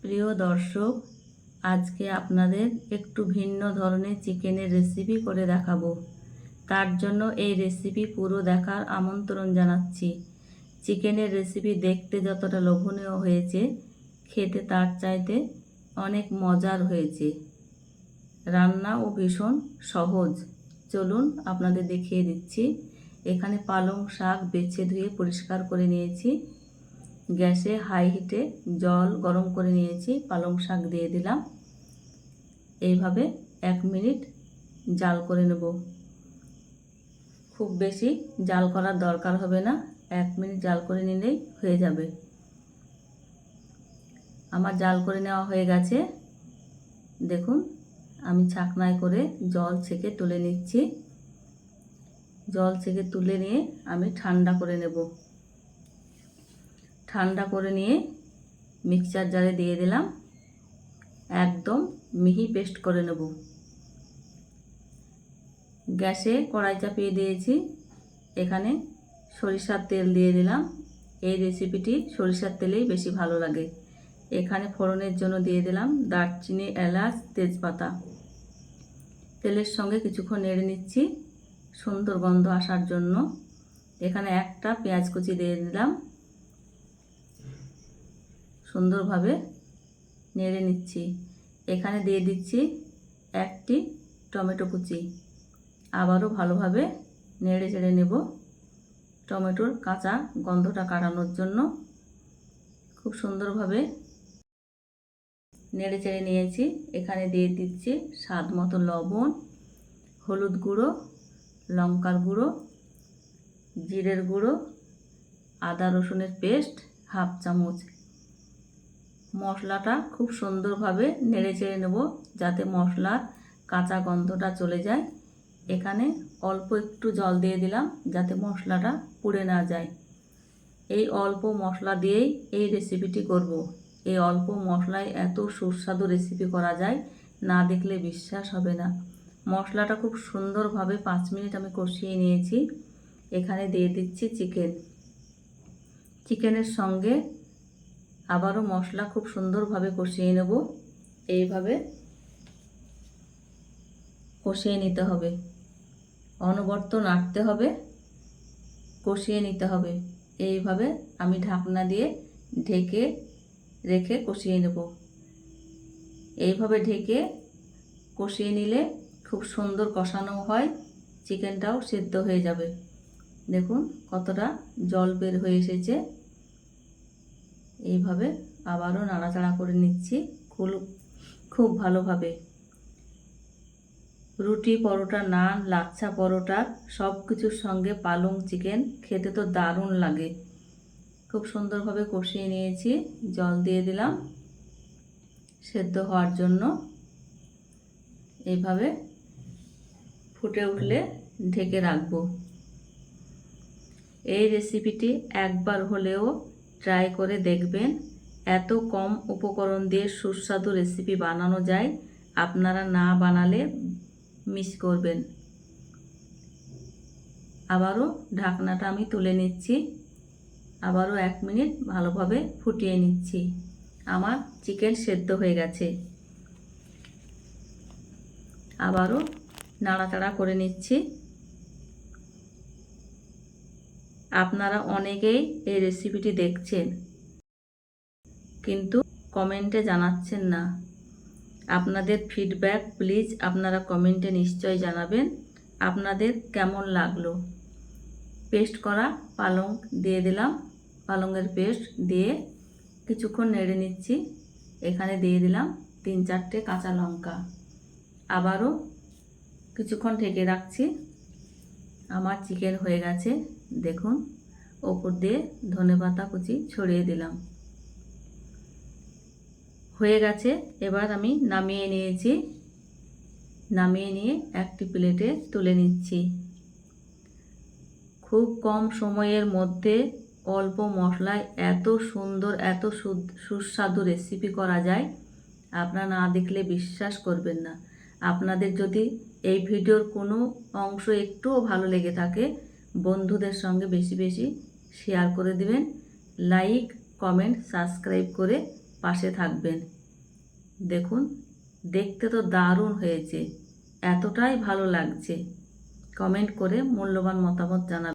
প্রিয় দর্শক, আজকে আপনাদের একটু ভিন্ন ধরনের চিকেনের রেসিপি করে দেখাবো। তার জন্য এই রেসিপি পুরো দেখার আমন্ত্রণ জানাচ্ছি। চিকেনের রেসিপি দেখতে যতটা লোভনীয় হয়েছে, খেতে তার চাইতে অনেক মজার হয়েছে। রান্নাও ভীষণ সহজ। চলুন আপনাদের দেখিয়ে দিচ্ছি। এখানে পালং শাক বেছে ধুয়ে পরিষ্কার করে নিয়েছি। গ্যাসে হাই হিটে জল গরম করে নিয়েছি, পালং শাক দিয়ে দিলাম। এইভাবে 1 মিনিট জাল করে নেব। খুব বেশি জাল করার দরকার হবে না, 1 মিনিট জাল করে নিলেই হয়ে যাবে। আমার জাল করে নেওয়া হয়ে গেছে। দেখুন, আমি ছাকনায় করে জল ছেঁকে তুলে নিচ্ছি। জল ছেঁকে তুলে নিয়ে আমি ঠান্ডা করে নেব। ঠান্ডা করে নিয়ে মিক্সচার জারে দিয়ে দিলাম। একদম মিহি পেস্ট করে নেব। গ্যাসে কড়াই চাপিয়ে দিয়েছি। এখানে সরিষার তেল দিয়ে দিলাম। এই রেসিপিটি সরিষার তেলেই বেশি ভালো লাগে। এখানে ফোড়নের জন্য দিয়ে দিলাম দারচিনি, এলাচ, তেজপাতা। তেলের সঙ্গে কিছুক্ষণ নেড়ে নিচ্ছি সুন্দর গন্ধ আসার জন্য। এখানে একটা পেঁয়াজ কুচি দিয়ে দিলাম। সুন্দরভাবে নেড়ে নিচ্ছি। এখানে দিয়ে দিচ্ছি একটি টমেটো কুচি। আবারও ভালোভাবে নেড়ে চেড়ে নেব টমেটোর কাঁচা গন্ধটা কাটানোর জন্য। খুব সুন্দরভাবে নেড়ে চেড়ে নিয়েছি। এখানে দিয়ে দিচ্ছি স্বাদ মতো লবণ, হলুদ গুঁড়ো, লঙ্কার গুঁড়ো, জিরের গুঁড়ো, আদা রসুনের পেস্ট 1/2 চামচ। মশলাটা খুব সুন্দরভাবে নেড়ে চেড়ে নেব যাতে মশলার কাঁচা গন্ধটা চলে যায়। এখানে অল্প একটু জল দিয়ে দিলাম যাতে মশলাটা পুড়ে না যায়। এই অল্প মশলা দিয়েই এই রেসিপিটি করব। এই অল্প মশলায় এত সুস্বাদু রেসিপি করা যায়, না দেখলে বিশ্বাস হবে না। মশলাটা খুব সুন্দরভাবে 5 মিনিট আমি কষিয়ে নিয়েছি। এখানে দিয়ে দিচ্ছি চিকেন। চিকেনের সঙ্গে আবারও মশলা খুব সুন্দরভাবে কষিয়ে নেব। এইভাবে কষিয়ে নিতে হবে, অনবরত নাড়তে হবে, কষিয়ে নিতে হবে। এইভাবে আমি ঢাকনা দিয়ে ঢেকে রেখে কষিয়ে নেব। এইভাবে ঢেকে কষিয়ে নিলে খুব সুন্দর কষানো হয়, চিকেনটাও সেদ্ধ হয়ে যাবে। দেখুন কতটা জল বের হয়ে এসেছে। এইভাবে আবারও নাড়াচাড়া করে নিচ্ছি খুব ভালোভাবে। রুটি, পরোটা, নান, লাচ্ছা পরোটা সব কিছুর সঙ্গে পালং চিকেন খেতে তো দারুণ লাগে। খুব সুন্দরভাবে কষিয়ে নিয়েছি। জল দিয়ে দিলাম সেদ্ধ হওয়ার জন্য। এইভাবে ফুটে উঠলে ঢেকে রাখবো। এই রেসিপিটি একবার হলেও ট্রাই করে দেখবেন। এত কম উপকরণ দিয়ে সুস্বাদু রেসিপি বানানো যায়, আপনারা না বানালে মিস করবেন। আবারও ঢাকনাটা আমি তুলে নিচ্ছি। আবারও 1 মিনিট ভালোভাবে ফুটিয়ে নিচ্ছি। আমার চিকেন সেদ্ধ হয়ে গেছে। আবারও নাড়াচাড়া করে নিচ্ছি। আপনারা অনেকেই এই রেসিপিটি দেখছেন কিন্তু কমেন্টে জানাচ্ছেন না। আপনাদের ফিডব্যাক প্লিজ আপনারা কমেন্টে নিশ্চয়ই জানাবেন আপনাদের কেমন লাগলো। পেস্ট করা পালং দিয়ে দিলাম। পালংয়ের পেস্ট দিয়ে কিছুক্ষণ নেড়ে নিচ্ছি। এখানে দিয়ে দিলাম 3-4টে কাঁচা লঙ্কা। আবারও কিছুক্ষণ ঢেকে রাখছি। আমার চিকেন হয়ে গেছে। দেখুন, ওপর দিয়ে ধনেপাতা কুচি ছড়িয়ে দিলাম। হয়ে গেছে। এবার আমি নামিয়ে নিয়েছি। নামিয়ে নিয়ে একটি প্লেটে তুলে নিচ্ছি। খুব কম সময়ের মধ্যে অল্প মশলায় এত সুন্দর, এত সুস্বাদু রেসিপি করা যায়, আপনারা না দেখলে বিশ্বাস করবেন না। আপনাদের যদি এই ভিডিওর কোনো অংশ একটুও ভালো লেগে থাকে, বন্ধুদের সঙ্গে বেশি বেশি শেয়ার করে দিবেন। লাইক, কমেন্ট, সাবস্ক্রাইব করে পাশে থাকবেন। দেখুন, দেখতে তো দারুণ হয়েছে, এতটাই ভালো লাগছে। কমেন্ট করে মূল্যবান মতামত জানাবেন।